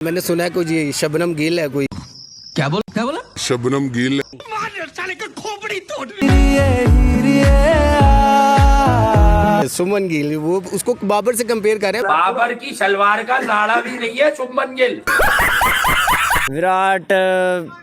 मैंने सुना है कुछ ये शबनम गिल है कोई। क्या बोला शबनम गिल सुमन गिल, वो उसको बाबर से कंपेयर कर रहे हैं। बाबर की सलवार का नाड़ा भी नहीं है शुभमन गिल। विराट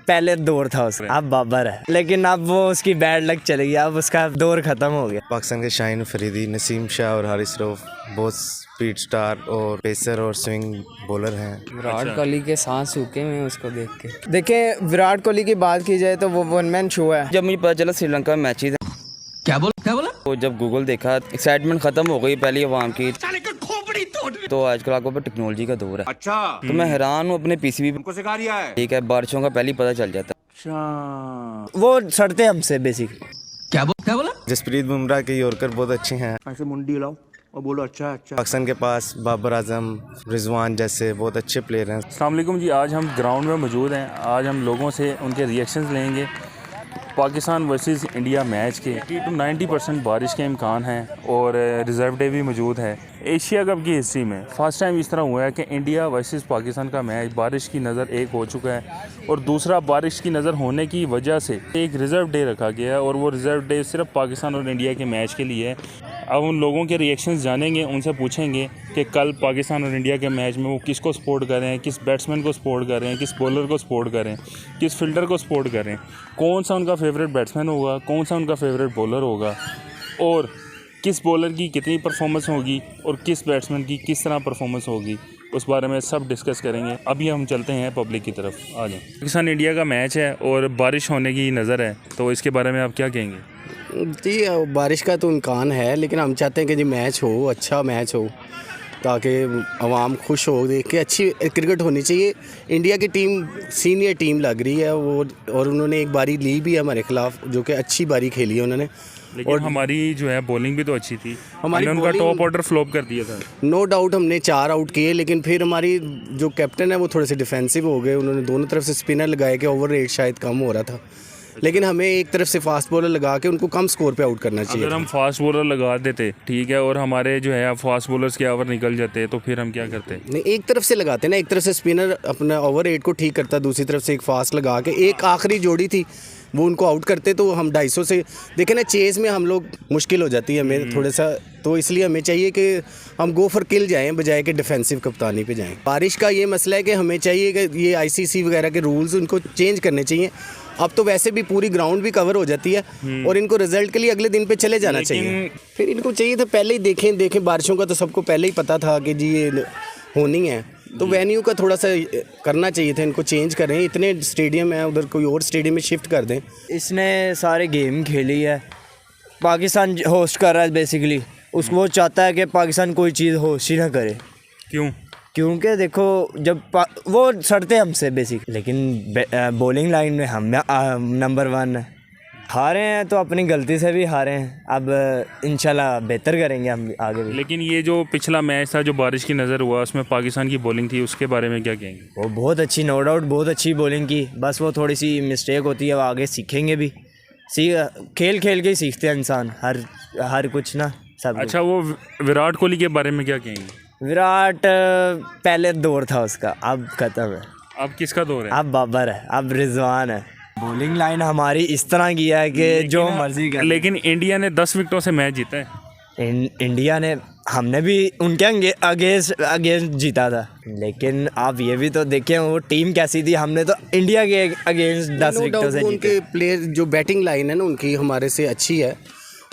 पहले दौर था उसका, अब बाबर है, लेकिन अब वो उसकी बैड लक चली गई, अब उसका दौर खत्म हो गया। पाकिस्तान के शाहीन अफरीदी, नसीम शाह और हारिस रऊफ बहुत स्पीड स्टार और पेसर और स्विंग बॉलर हैं। विराट कोहली के सांस सूखे में उसको देख के। देखें, विराट कोहली की बात की जाए तो वो वन मैन शो है। जब मुझे पता चला श्रीलंका में मैच ही था, क्या बोला तो जब गूगल देखा एक्साइटमेंट खत्म हो गई पहली अवाम की। तो आजकल आपको पर टेक्नोलॉजी का दौर है। अच्छा तो मैं हैरान हूँ अपने पीसीबी हमको सिखा रिया है। ठीक है, बारिशों का पहले ही पता चल जाता है। वो सड़ते हमसे बेसिकली। क्या बोला जसप्रीत बुमराह के यॉर्कर बहुत अच्छे हैं। ऐसे मुंडी हिलाओ और बोलो अच्छा अच्छा। पाकिस्तान के पास बाबर आजम, रिजवान जैसे बहुत अच्छे प्लेयर हैं। अस्सलाम वालेकुम जी, आज हम ग्राउंड में मौजूद हैं। आज हम लोगों से उनके रिएक्शंस लेंगे पाकिस्तान वर्सेस इंडिया मैच के। 90% बारिश के इम्कान हैं और रिज़र्व डे भी मौजूद है। एशिया कप की हिस्ट्री में फर्स्ट टाइम इस तरह हुआ है कि इंडिया वर्सेस पाकिस्तान का मैच बारिश की नज़र एक हो चुका है और दूसरा बारिश की नज़र होने की वजह से एक रिज़र्व डे रखा गया है और वो रिज़र्व डे सिर्फ पाकिस्तान और इंडिया के मैच के लिए है। अब उन लोगों के रिएक्शंस जानेंगे, उनसे पूछेंगे कि कल पाकिस्तान और इंडिया के मैच में वो किसको सपोर्ट कर रहे हैं, किस बैट्समैन को सपोर्ट कर रहे हैं, किस बॉलर को सपोर्ट कर रहे हैं, किस फील्डर को सपोर्ट कर रहे हैं, कौन सा उनका फेवरेट बैट्समैन होगा, कौन सा उनका फेवरेट बॉलर होगा और किस बॉलर की कितनी परफॉर्मेंस होगी और किस बैट्समैन की किस तरह परफॉर्मेंस होगी, उस बारे में सब डिस्कस करेंगे। अभी हम चलते हैं पब्लिक की तरफ। आ जाएं। पाकिस्तान इंडिया का मैच है और बारिश होने की नज़र है, तो इसके बारे में आप क्या कहेंगे? जी बारिश का तो इम्कान है, लेकिन हम चाहते हैं कि जी मैच हो, अच्छा मैच हो, ताकि आवाम खुश हो देख के। अच्छी क्रिकेट होनी चाहिए। इंडिया की टीम सीनियर टीम लग रही है वो, और उन्होंने एक बारी ली भी है हमारे खिलाफ, जो कि अच्छी बारी खेली है उन्होंने। लेकिन और हमारी जो है बॉलिंग भी तो अच्छी थी। हमारी उनका टॉप ऑर्डर फ्लॉप कर दिया था। नो डाउट हमने 4 आउट किए, लेकिन फिर हमारी जो कैप्टन है वो थोड़े से डिफेंसिव हो गए। उन्होंने दोनों तरफ से स्पिनर लगाए कि ओवर रेट शायद कम हो रहा था, लेकिन हमें एक तरफ से फास्ट बॉलर लगा के उनको कम स्कोर पे आउट करना चाहिए। अगर हम फास्ट बॉलर लगा देते ठीक है, और हमारे जो है फास्ट बॉलर्स के ओवर निकल जाते तो फिर हम क्या करते? नहीं, एक तरफ से लगाते ना, एक तरफ से स्पिनर अपना ओवर रेट को ठीक करता, दूसरी तरफ से एक फास्ट लगा के एक आखिरी जोड़ी थी वो उनको आउट करते, तो हम 250 से देखें ना, चेस में हम लोग मुश्किल हो जाती है हमें थोड़ा सा, तो इसलिए हमें चाहिए कि हम गो फॉर किल जाएं बजाय कि डिफेंसिव कप्तानी पे जाएं। बारिश का ये मसला है कि हमें चाहिए कि ये आईसीसी वगैरह के रूल्स उनको चेंज करने चाहिए। अब तो वैसे भी पूरी ग्राउंड भी कवर हो जाती है और इनको रिजल्ट के लिए अगले दिन पे चले जाना चाहिए। फिर इनको चाहिए था पहले ही देखें बारिशों का तो सबको पहले ही पता था कि जी ये होनी है, तो वेन्यू का थोड़ा सा करना चाहिए था, इनको चेंज करें। इतने स्टेडियम है, उधर कोई और स्टेडियम में शिफ्ट कर दें। इसने सारे गेम खेली है, पाकिस्तान होस्ट कर रहा है बेसिकली, उसको वो चाहता है कि पाकिस्तान कोई चीज़ होस्ट ही ना करे। क्योंकि देखो जब वो सड़ते हमसे बेसिक, लेकिन बॉलिंग लाइन में हम नंबर 1 है। हारे हैं तो अपनी गलती से भी हारे हैं, अब इंशाल्लाह बेहतर करेंगे हम आगे भी। लेकिन ये जो पिछला मैच था जो बारिश की नज़र हुआ, उसमें पाकिस्तान की बॉलिंग थी, उसके बारे में क्या कहेंगे? वो बहुत अच्छी, नो डाउट बहुत अच्छी बॉलिंग की, बस वो थोड़ी सी मिस्टेक होती है, वो आगे सीखेंगे भी। खेल के ही सीखते हैं इंसान, हर कुछ ना सब। अच्छा, वो विराट कोहली के बारे में क्या कहेंगे? विराट पहले दौर था उसका, अब खत्म है। अब किसका दौर है? अब बाबर है, अब रिजवान है। बॉलिंग लाइन हमारी इस तरह की है कि जो मर्जी कर। लेकिन इंडिया ने 10 विकेटों से मैच जीता है। इंडिया ने, हमने भी उनके अगेंस्ट जीता था, लेकिन आप ये भी तो देखें वो टीम कैसी थी। हमने तो इंडिया के अगेंस्ट 10 विकेटों से जीते। उनके प्लेयर जो बैटिंग लाइन है ना उनकी हमारे से अच्छी है,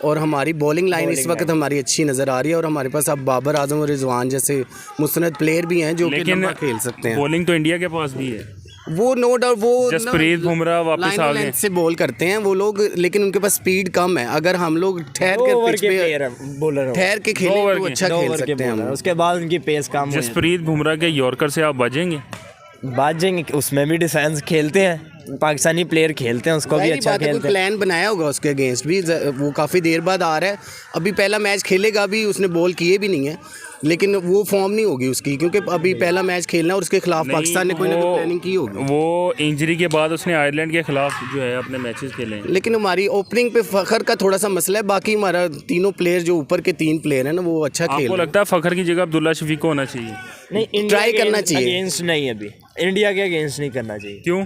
और हमारी बॉलिंग लाइन इस वक्त हमारी अच्छी नज़र आ रही है, और हमारे पास अब बाबर आजम और रिजवान जैसे मुस्तनद प्लेयर भी हैं जो कि लंबा खेल सकते हैं। बॉलिंग तो इंडिया के पास भी है, वो नो डाउट, वो जसप्रीत बुमराह वापस आ गए से बॉल करते हैं वो लोग, लेकिन उनके पास स्पीड कम है। अगर हम लोग ठहर के खेलें तो अच्छा खेल सकते हैं। उसके बाद उनकी पेस कम। जसप्रीत बुमराह के यॉर्कर से आप बाजेंगे, उसमें भी डिफेंस खेलते हैं, पाकिस्तानी प्लेयर खेलते हैं, उसको भी अच्छा खेलते हैं। प्लान बनाया होगा उसके अगेंस्ट भी, वो काफ़ी देर बाद आ रहा है। अभी पहला मैच खेलेगा भी, उसने बॉल किए भी नहीं है, लेकिन वो फॉर्म नहीं होगी उसकी, क्योंकि अभी पहला मैच खेलना है और उसके खिलाफ नहीं, पाकिस्तान ने कोई ना कोई वो- प्लानिंग की होगी। वो इंजरी के बाद उसने आयरलैंड के खिलाफ जो है अपने मैचेस खेले हैं। लेकिन हमारी ओपनिंग पे फखर का थोड़ा सा मसला है, बाकी हमारा तीनों प्लेयर जो ऊपर के 3 प्लेयर हैं ना वो अच्छा खेल आपको रहे हैं। लगता है फखर की जगह अब्दुल्ला शफीक को होना चाहिए? नहीं, Try करना चाहिए। अगेंस्ट नहीं, अभी इंडिया के अगेंस्ट नहीं करना चाहिए, क्यों?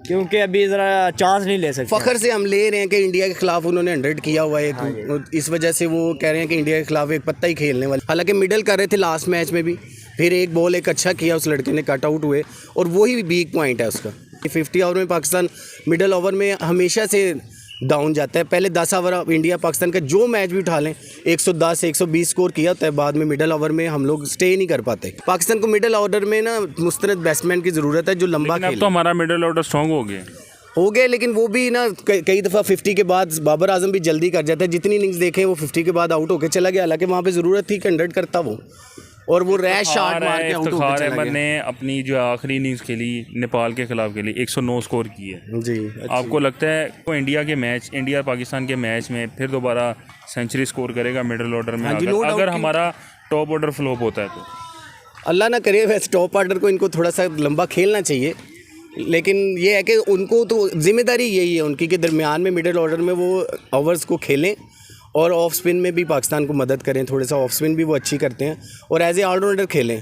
क्योंकि अभी ज़रा चांस नहीं ले सकते। फखर से हम ले रहे हैं कि इंडिया के खिलाफ उन्होंने 100 किया हुआ है, इस वजह से वो कह रहे हैं कि इंडिया के खिलाफ एक पत्ता ही खेलने वाले। हालांकि मिडल कर रहे थे लास्ट मैच में भी, फिर एक बॉल एक अच्छा किया उस लड़के ने, कट आउट हुए, और वही वीक पॉइंट है उसका। 50 ओवर में पाकिस्तान मिडल ओवर में हमेशा से डाउन जाता है। पहले 10 ओवर इंडिया पाकिस्तान का जो मैच भी उठा लें 110 120 स्कोर किया होता है, बाद में मिडल ओवर में हम लोग स्टे नहीं कर पाते। पाकिस्तान को मिडल ऑर्डर में ना मुस्तनद बैट्समैन की ज़रूरत है जो लंबा लेकिन अब खेले। तो हमारा मिडिल ऑर्डर स्ट्रॉन्ग हो गया। हो गए, लेकिन वो भी ना कई दफ़ा 50 के बाद बाबर आजम भी जल्दी कर जाता है। जितनी इनिंग्स देखें वो 50 के बाद आउट होकर चला गया, हालांकि वहाँ पे ज़रूरत थी कि 100 करता वो, और वो रैश शॉट मार के आउट होकर इफ्तिखार चला अहमद गया। ने अपनी जो आखिरी इनिंग्स खेली नेपाल के खिलाफ खेली, 109 स्कोर की है। जी, आपको लगता है वो इंडिया पाकिस्तान के मैच में फिर दोबारा सेंचुरी स्कोर करेगा मिडिल ऑर्डर में? हाँ जी, no doubt अगर कि- हमारा टॉप ऑर्डर फ्लॉप होता है तो? अल्लाह ना करे, वैसे टॉप ऑर्डर को इनको थोड़ा सा लंबा खेलना चाहिए, लेकिन ये है कि उनको तो जिम्मेदारी यही है उनकी कि दरमियान में मिडिल ऑर्डर में वो ओवर्स को खेलें और ऑफ स्पिन में भी पाकिस्तान को मदद करें। थोड़ा सा ऑफ स्पिन भी वो अच्छी करते हैं और एज ए ऑलराउंडर खेलें।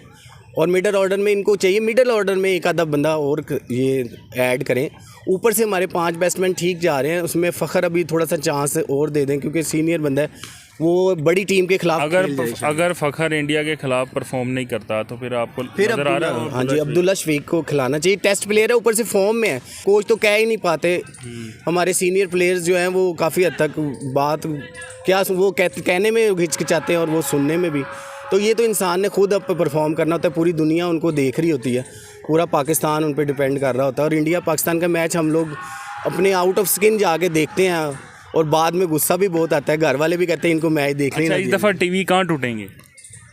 और मिडिल ऑर्डर में इनको चाहिए, मिडिल ऑर्डर में एक आधा बंदा और ये ऐड करें। ऊपर से हमारे 5 बैट्समैन ठीक जा रहे हैं, उसमें फ़खर अभी थोड़ा सा चांस और दे दें, क्योंकि सीनियर बंदा है, वो बड़ी टीम के खिलाफ खेल जाए शायद। अगर फ़खर इंडिया के खिलाफ परफॉर्म नहीं करता तो फिर आपको फिर नजर आ रहा है? हाँ जी, अब्दुल्ला शफीक को खिलाना चाहिए। टेस्ट प्लेयर है, ऊपर से फॉर्म में है, कोच तो कह ही नहीं पाते। हमारे सीनियर प्लेयर्स जो हैं वो काफ़ी हद तक बात क्या वो कहने में हिचकिचाते हैं और वो सुनने में भी। तो ये तो इंसान ने खुद अब परफॉर्म करना होता है, पूरी दुनिया उनको देख रही होती है, पूरा पाकिस्तान उन पर डिपेंड कर रहा होता है। और इंडिया पाकिस्तान का मैच हम लोग अपने आउट ऑफ स्किन जाके देखते हैं और बाद में गुस्सा भी बहुत आता है। घर वाले भी कहते हैं इनको मैच देखने अच्छा, ही इस ना दफ़ा टीवी कहाँ टूटेंगे?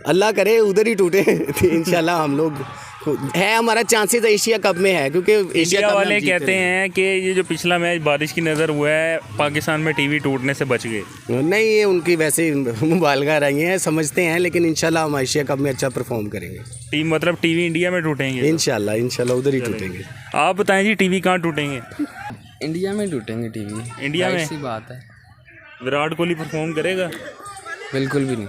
अल्लाह करे उधर ही टूटे इंशाल्लाह। हम लोग है, हमारा चांसेस एशिया कप में है, क्योंकि एशिया इंडिया कप में वाले हम जीते कहते हैं कि ये जो पिछला मैच बारिश की नज़र हुआ है, पाकिस्तान में टीवी टूटने से बच गए। नहीं, ये उनकी वैसे मुबालगा रही हैं, समझते हैं, लेकिन इंशाल्लाह हम एशिया कप में अच्छा परफॉर्म करेंगे। टीम मतलब टीवी इंडिया में टूटेंगे? इंशाल्लाह उधर ही टूटेंगे। आप बताएं जी, टीवी कहाँ टूटेंगे? इंडिया में टूटेंगे टीवी, इंडिया में? सी बात है। विराट कोहली परफॉर्म करेगा? बिल्कुल भी नहीं,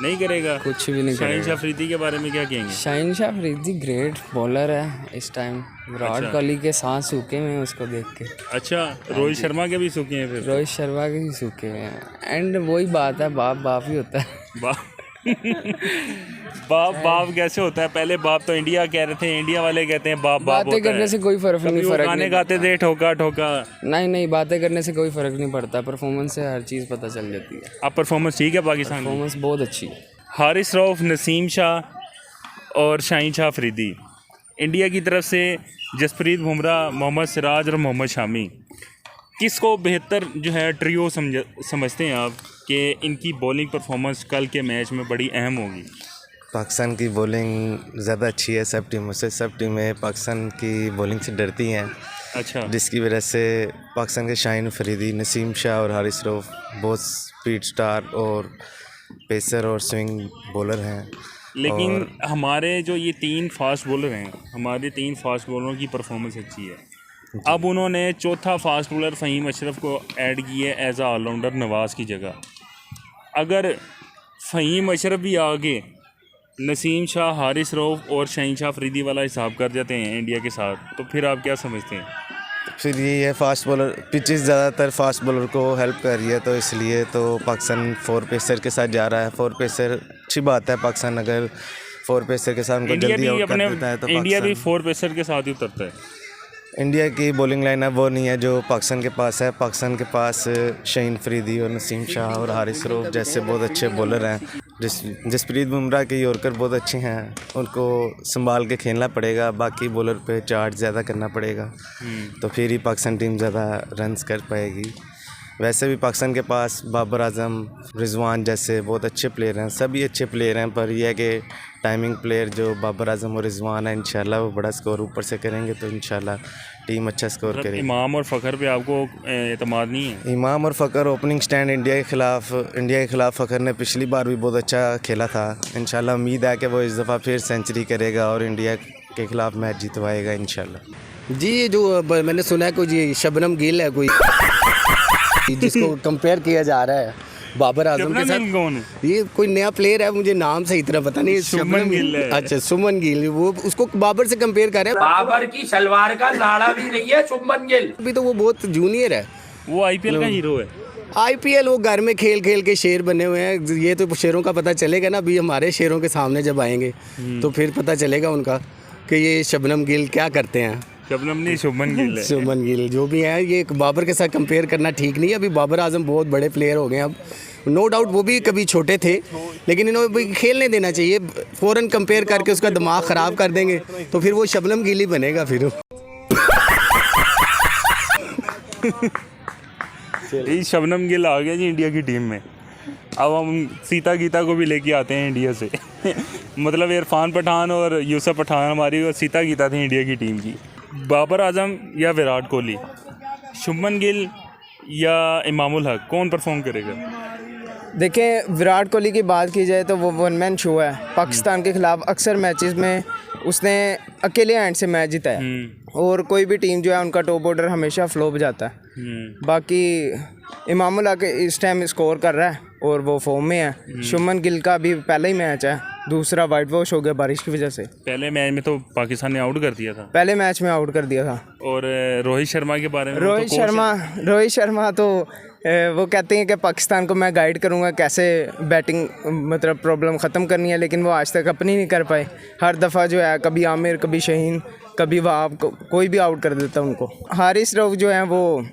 नहीं करेगा? कुछ भी नहीं शाहीन करेगा। शाह अफरीदी के बारे में क्या कहेंगे? शाहीन शाह अफरीदी ग्रेट बॉलर है इस टाइम। विराट कोहली के सांस सूखे हुए हैं उसको देख के। अच्छा, रोहित शर्मा के भी सूखे हैं फिर? रोहित शर्मा के ही सूखे हुए हैं। एंड वही बात है, बाप बाप ही होता है। बाप बाप कैसे होता है? पहले बाप तो इंडिया कह रहे थे, इंडिया वाले कहते हैं बाप बाप बातें होता करने है। से कोई फर्क कभी नहीं, वो फर्क गाने नहीं गाते थे ठोका ठोका। नहीं, बातें करने से कोई फर्क नहीं पड़ता, परफॉर्मेंस से हर चीज़ पता चल जाती है। अब परफॉर्मेंस ठीक है पाकिस्तान की? परफॉर्मेंस बहुत अच्छी है। हारिस रऊफ, नसीम शाह और शाहीन शाह अफरीदी। इंडिया की तरफ से जसप्रीत बुमराह, मोहम्मद सिराज और मोहम्मद शामी। किसको बेहतर जो है ट्रियो समझते हैं आप कि इनकी बॉलिंग परफॉर्मेंस कल के मैच में बड़ी अहम होगी? पाकिस्तान की बॉलिंग ज़्यादा अच्छी है सब टीमों से। सब टीमें पाकिस्तान की बॉलिंग से डरती हैं, अच्छा, जिसकी वजह से पाकिस्तान के शाहीन अफरीदी, नसीम शाह और हारिस रऊफ बहुत स्पीड स्टार और पेसर और स्विंग बॉलर हैं। लेकिन हमारे जो ये 3 फास्ट बॉलर हैं, हमारे 3 फास्ट बॉलरों की परफॉर्मेंस अच्छी है। अब उन्होंने चौथा फास्ट बॉलर फ़हीम अशरफ को ऐड किया है एज आ ऑलराउंडर नवाज़ की जगह। अगर फ़हीम अशरफ भी आगे नसीम शाह, हारिस रऊफ और शाहीन शाह अफरीदी वाला हिसाब कर जाते हैं इंडिया के साथ, तो फिर आप क्या समझते हैं? फिर ये है फास्ट बॉलर, पिचेस ज़्यादातर फास्ट बॉलर को हेल्प कर रही है, तो इसलिए तो पाकिस्तान 4 पेसर के साथ जा रहा है। 4 पेसर अच्छी बात है, पाकिस्तान अगर 4 पेसर के साथ उनको जल्दी आउट कर देता है तो इंडिया भी पाकिस्तान 4 पेसर के साथ ही उतरता है। इंडिया की बॉलिंग लाइन है वो नहीं है जो पाकिस्तान के पास है। पाकिस्तान के पास शाहीन अफरीदी और नसीम शाह और हारिस रऊफ जैसे बहुत अच्छे बॉलर हैं। जसप्रीत बुमराह के यॉर्कर बहुत अच्छे हैं, उनको संभाल के खेलना पड़ेगा, बाकी बॉलर पे चार्ज ज़्यादा करना पड़ेगा, तो फिर ही पाकिस्तान टीम ज़्यादा रन्स कर पाएगी। वैसे भी पाकिस्तान के पास बाबर आजम, रिजवान जैसे बहुत अच्छे प्लेयर हैं, सभी अच्छे प्लेयर हैं, पर यह है कि टाइमिंग प्लेयर जो बाबर आजम और रिजवान है, इंशाल्लाह वो बड़ा स्कोर ऊपर से करेंगे तो इंशाल्लाह टीम अच्छा स्कोर मतलब करेगी। इमाम और फ़खर पे आपको एतमाद नहीं है? इमाम और फ़खर ओपनिंग स्टैंड इंडिया के ख़िलाफ़ फ़खर ने पिछली बार भी बहुत अच्छा खेला था। इंशाल्लाह उम्मीद है कि वो इस दफ़ा फिर सेंचुरी करेगा और इंडिया के ख़िलाफ़ मैच जितवाएगा इंशाल्लाह। जी ये जो मैंने सुना है कोई ये शबनम गिल है कोई जिसको कंपेयर किया जा रहा है बाबर आजम के शबनम गिल कौन है? साथ। ये कोई नया प्लेयर है, मुझे नाम से इतना पता नहीं। शुभमन गिल है। अच्छा सुमन गिल, वो उसको बाबर से कंपेयर कर रहे हैं। बाबर की सलवार का नाड़ा भी नहीं है शुभमन गिल। अभी तो वो बहुत जूनियर है। वो आईपीएल का हीरो है। आईपीएल वो घर में खेल खेल के शेर बने हुए हैं। ये तो शेरों का पता चलेगा ना, अभी हमारे शेरों के सामने जब आएंगे तो फिर पता चलेगा उनका कि ये शबनम गिल क्या करते हैं। शबनम नहीं, शुभमन गिल है। शुभमन गिल जो भी है, ये बाबर के साथ कंपेयर करना ठीक नहीं है। अभी बाबर आजम बहुत बड़े प्लेयर हो गए हैं अब, नो डाउट वो भी कभी छोटे थे, लेकिन इन्हें भी खेलने देना चाहिए। फ़ौरन कंपेयर करके उसका दिमाग ख़राब कर देंगे तो फिर वो शबनम गिल ही बनेगा फिर। ये शबनम गिल आ गया जी इंडिया की टीम में। अब हम सीता गीता को भी लेके आते हैं इंडिया से। मतलब इरफान पठान और यूसुफ पठान हमारी और सीता गीता थी इंडिया की टीम की। बाबर आजम या विराट कोहली, शुभमन गिल या इमामुल हक, कौन परफॉर्म करेगा? देखिए, विराट कोहली की बात की जाए तो वो वन मैन शो है। पाकिस्तान के ख़िलाफ़ अक्सर मैचेस में उसने अकेले हैंड से मैच जीता है, और कोई भी टीम जो है उनका टॉप ऑर्डर हमेशा फ्लॉप जाता है। बाकी इमामुल हक इस टाइम स्कोर कर रहा है और वो फॉर्म में है। शुभमन गिल का भी पहला ही मैच है, दूसरा वाइट वॉश हो गया बारिश की वजह से। पहले मैच में तो पाकिस्तान ने आउट कर दिया था। पहले मैच में आउट कर दिया था। और रोहित शर्मा के बारे में रोहित शर्मा तो वो कहते हैं कि पाकिस्तान को मैं गाइड करूंगा कैसे बैटिंग मतलब प्रॉब्लम ख़त्म करनी है, लेकिन वो आज तक अपनी नहीं कर पाए। हर दफ़ा जो है कभी आमिर, कभी शहीन, कभी वहाब, कोई भी आउट कर देता उनको। हारिस रऊफ जो हैं वो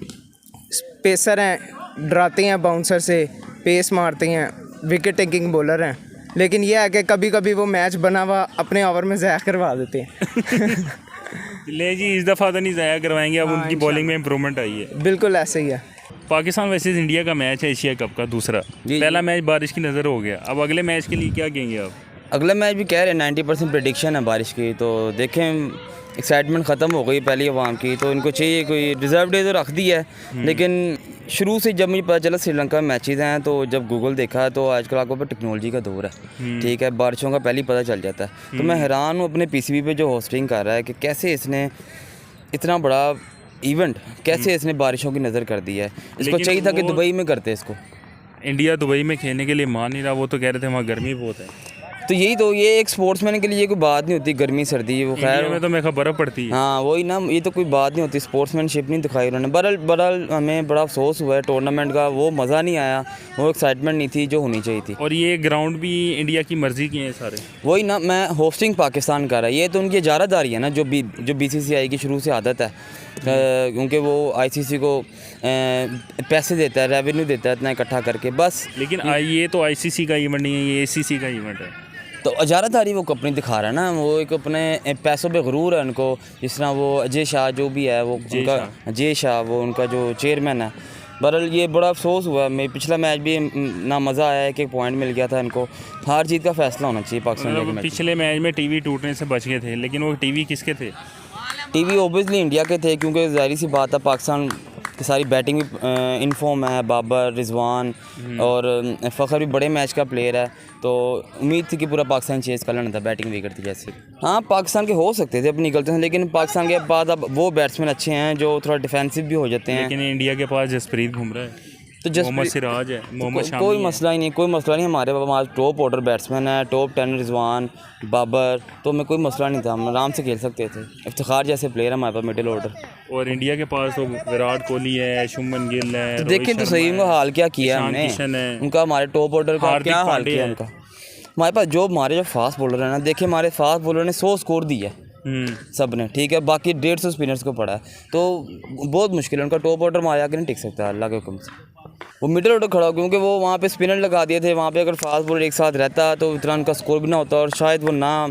पेसर हैं, डराते हैं बाउंसर से, पेस मारते हैं, विकेट टेकिंग बॉलर हैं, लेकिन यह है कि कभी कभी वो मैच बना हुआ अपने ओवर में ज़ाया करवा देते हैं। ले जी, इस दफ़ा तो नहीं ज़ाया करवाएंगे। अब उनकी बॉलिंग में इम्प्रूवमेंट आई है। बिल्कुल ऐसे ही है। पाकिस्तान वर्सेस इंडिया का मैच है एशिया कप का दूसरा। पहला मैच बारिश की नज़र हो गया, अब अगले मैच के लिए क्या कहेंगे आप? अगला मैच भी कह रहे हैं 90% प्रेडिक्शन है बारिश की, तो देखें एक्साइटमेंट ख़त्म हो गई पहली अवाम की, तो इनको चाहिए कोई रिज़र्व डे तो रख दिया है। लेकिन शुरू से जब मुझे पता चला श्रीलंका में मैचेज़ हैं, तो जब गूगल देखा तो आजकल आपको पर टेक्नोलॉजी का दौर है, ठीक है, बारिशों का पहले ही पता चल जाता है। तो मैं हैरान हूँ अपने पीसीबी पे जो होस्टिंग कर रहा है कि कैसे इसने इतना बड़ा इवेंट कैसे इसने बारिशों की नज़र कर दी है। इसको चाहिए था कि दुबई में करते इसको। इंडिया दुबई में खेलने के लिए मान नहीं रहा, वो तो कह रहे थे वहाँ गर्मी बहुत है। तो यही तो, ये एक स्पोर्ट्समैन के लिए ये कोई बात नहीं होती, गर्मी सर्दी वो खैर में तो मेरे बर्फ़ पड़ती है। हाँ वही ना, ये तो कोई बात नहीं होती, स्पोर्ट्समैनशिप नहीं दिखाई उन्होंने। बहरहाल हमें बड़ा अफसोस हुआ है, टूर्नामेंट का वो मज़ा नहीं आया, वो एक्साइटमेंट नहीं थी जो होनी चाहिए थी। और ये ग्राउंड भी इंडिया की मर्ज़ी के हैं सारे। वही ना, मैं होस्टिंग पाकिस्तान कर रहा है, ये तो उनकी इजारादारी है ना, जो BCCI की शुरू से आदत है, क्योंकि वो ICC को पैसे देता है, रेवेन्यू देता है इतना इकट्ठा करके बस। लेकिन ये तो ICC का इवेंट नहीं है, ये ACC का इवेंट है। तो इजारादारी वो कंपनी दिखा रहा है ना, वो एक अपने पैसों पे गुरूर है उनको। जिस तरह वो अजय शाह जो भी है, वो उनका अजय शाह वो उनका जो चेयरमैन है। बहरहाल ये बड़ा अफसोस हुआ। मैं पिछला मैच भी ना मज़ा आया, एक पॉइंट मिल गया था इनको। हार जीत का फैसला होना चाहिए पाकिस्तान। पिछले मैच में टीवी टूटने से बच गए थे, लेकिन वो टीवी किसके थे? टीवी ओबियसली इंडिया के थे, क्योंकि ज़ाहिर सी बात है पाकिस्तान की सारी बैटिंग भी इन फॉर्म है। बाबर, रिजवान और फ़खर भी बड़े मैच का प्लेयर है, तो उम्मीद थी कि पूरा पाकिस्तान चेज़ कर लेना था बैटिंग विकेट थी जैसे। हाँ पाकिस्तान के हो सकते थे अपनी गलतियों से, लेकिन पाकिस्तान के बाद अब वो बैट्समैन अच्छे हैं जो थोड़ा डिफेंसिव भी हो जाते हैं। लेकिन इंडिया के पास जसप्रीत बुमराह है, तो मोहम्मद सिराज है, मोहम्मद शामी कोई मसला ही नहीं, कोई मसला नहीं। हमारे पास टॉप ऑर्डर बैट्समैन है, टॉप 10 रिजवान, बाबर, तो हमें कोई मसला नहीं था, हम आराम से खेल सकते थे। इफ्तिखार जैसे प्लेयर है हमारे पास मिडिल ऑर्डर। और इंडिया के पास तो विराट कोहली है, शुभमन गिल है, तो देखिए तो सही उनका हाल क्या किया हमने, उनका हमारे टॉप ऑर्डर का क्या हाल किया उनका। हमारे पास जो हमारे फास्ट बॉलर है ना, देखिए हमारे फास्ट बॉलर ने 100 स्कोर दिया सब ने, ठीक है, बाकी 150 स्पिनर्स को पड़ा है, तो बहुत मुश्किल है। उनका टॉप ऑर्डर हमारे आके नहीं टिक सकता अल्लाह के हुक्म से। वो मिडिल ऑर्डर खड़ा हो, क्योंकि वो वहाँ पे स्पिनर लगा दिए थे। वहाँ पे अगर फास्ट बॉलर एक साथ रहता तो इतना उनका स्कोर भी ना होता, और शायद वो ना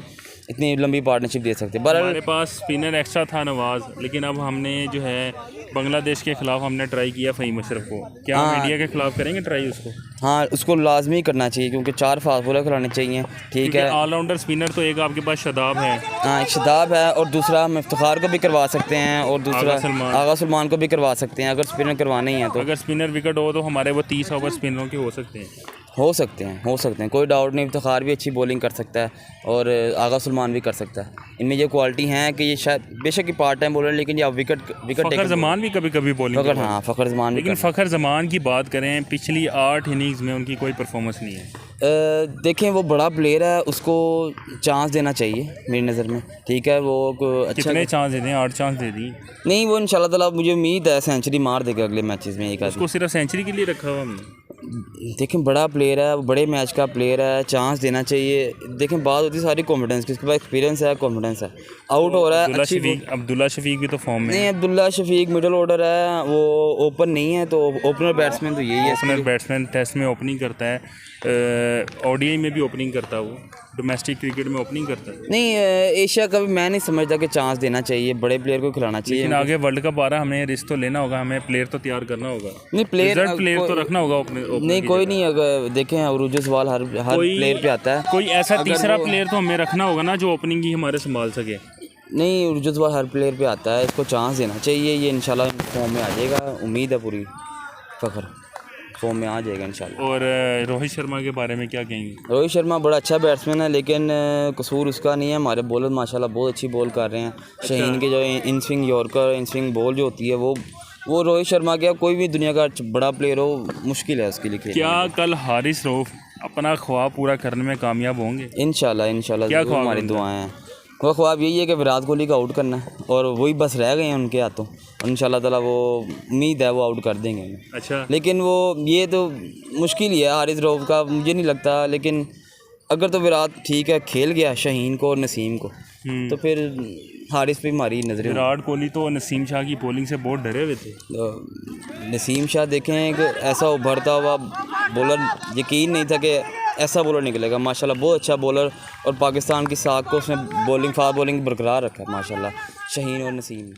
इतनी लंबी पार्टनरशिप दे सकते। बहरहाल हमारे पास स्पिनर एक्स्ट्रा था नवाज, लेकिन अब हमने जो है बांग्लादेश के खिलाफ हमने ट्राई किया फ़हीम अशरफ को। क्या हम इंडिया के खिलाफ करेंगे ट्राई उसको? हाँ, उसको लाजमी करना चाहिए क्योंकि 4 फास्ट बॉलर खिलाने चाहिए। ठीक है, ऑलराउंडर स्पिनर तो एक आपके पास शादाब है। हाँ, एक शादाब है और दूसरा हम इफ्तिखार को भी करवा सकते हैं और दूसरा आगा सलमान को भी करवा सकते हैं अगर स्पिनर करवाने ही हैं तो। अगर स्पिनर विकेट हो तो हमारे वो 30 ओवर स्पिनरों के हो सकते हैं, कोई डाउट नहीं। इफ्तिखार भी अच्छी बॉलिंग कर सकता है और आगा सलमान भी कर सकता है। इनमें ये क्वालिटी है कि ये शायद बेशक ही पार्ट टाइम बॉलर, लेकिन ये विकेट फ़खर जमान भी कभी कभी बॉलिंग फ़खर जमान। लेकिन फ़खर जमान की बात करें, पिछली 8 इनिंग्स में उनकी कोई परफॉर्मेंस नहीं है। देखें, वो बड़ा प्लेयर है, उसको चांस देना चाहिए मेरी नज़र में। ठीक है, वो अच्छा कितने चांस दे दें? 8 चांस दे दी नहीं, वो इंशाल्लाह ताला मुझे उम्मीद है सेंचुरी मार देगा अगले मैचेस में। एक उसको सिर्फ सेंचुरी के लिए रखा हुआ हमने। देखें, बड़ा प्लेयर है, बड़े मैच का प्लेयर है, चांस देना चाहिए। देखें, बात होती है सारी कॉन्फिडेंस की, उसके पास एक्सपीरियंस है, कॉन्फिडेंस है। आउट हो रहा है अब्दुल्ला शफीक भी तो फॉर्म में नहीं, अब्दुल्ला शफीक मिडिल ऑर्डर है, वो ओपन नहीं है, तो ओपनर बैट्समैन तो यही है। ओपनर बैट्समैन टेस्ट में ओपनिंग करता है, ओडीआई में भी ओपनिंग करता है, वो डोमेस्टिक क्रिकेट में ओपनिंग करता है। नहीं, एशिया का भी मैं नहीं समझता कि चांस देना चाहिए, बड़े प्लेयर को खिलाना चाहिए। लेकिन आगे वर्ल्ड कप आ रहा है, हमें रिस्क तो लेना होगा, हमें प्लेयर तो तैयार करना होगा। नहीं, प्लेयर तो रखना होगा नहीं, कोई नहीं। अगर देखें, अरूज सवाल हर प्लेयर पे आता है। कोई ऐसा तीसरा प्लेयर तो हमें रखना होगा ना जो ओपनिंग ही हमारे संभाल सके। नहीं, उर्जुत वाल हर प्लेयर पे आता है, इसको चांस देना चाहिए। ये इंशाल्लाह फॉर्म में आ जाएगा, उम्मीद है पूरी। फ़खर फॉर्म में आ जाएगा इंशाल्लाह। और रोहित शर्मा के बारे में क्या कहेंगे? रोहित शर्मा बड़ा अच्छा बैट्समैन है, लेकिन कसूर उसका नहीं है। हमारे बॉलर माशाल्लाह बहुत अच्छी बॉल कर रहे हैं। शहीन के जो in swing yorker, in swing ball जो होती है वो रोहित शर्मा के, कोई भी दुनिया का बड़ा प्लेयर हो, मुश्किल है उसके लिए। क्या कल हारिस रऊफ अपना ख्वाब पूरा करने में कामयाब होंगे? इंशाल्लाह क्या ख्वाब हमारी दुआएं हैं। वो ख्वाब यही है कि विराट कोहली का आउट करना है और वही बस रह गए हैं उनके हाथों। इंशाल्लाह ताला वो उम्मीद है वो आउट कर देंगे। अच्छा, लेकिन वो ये तो मुश्किल ही है हारिस रऊफ का, मुझे नहीं लगता। लेकिन अगर तो विराट ठीक है खेल गया शहीन को और नसीम को, तो फिर हारिस पे हमारी नज़रें। विराट कोहली तो नसीम शाह की बॉलिंग से बहुत डरे हुए थे। नसीम शाह देखें कि ऐसा उभरता हुआ बॉलर, यकीन नहीं था कि ऐसा बॉलर निकलेगा। माशाल्लाह बहुत अच्छा बॉलर, और पाकिस्तान की साख को उसने फास्ट बॉलिंग बरकरार रखा है माशाल्लाह, शहीन और नसीम।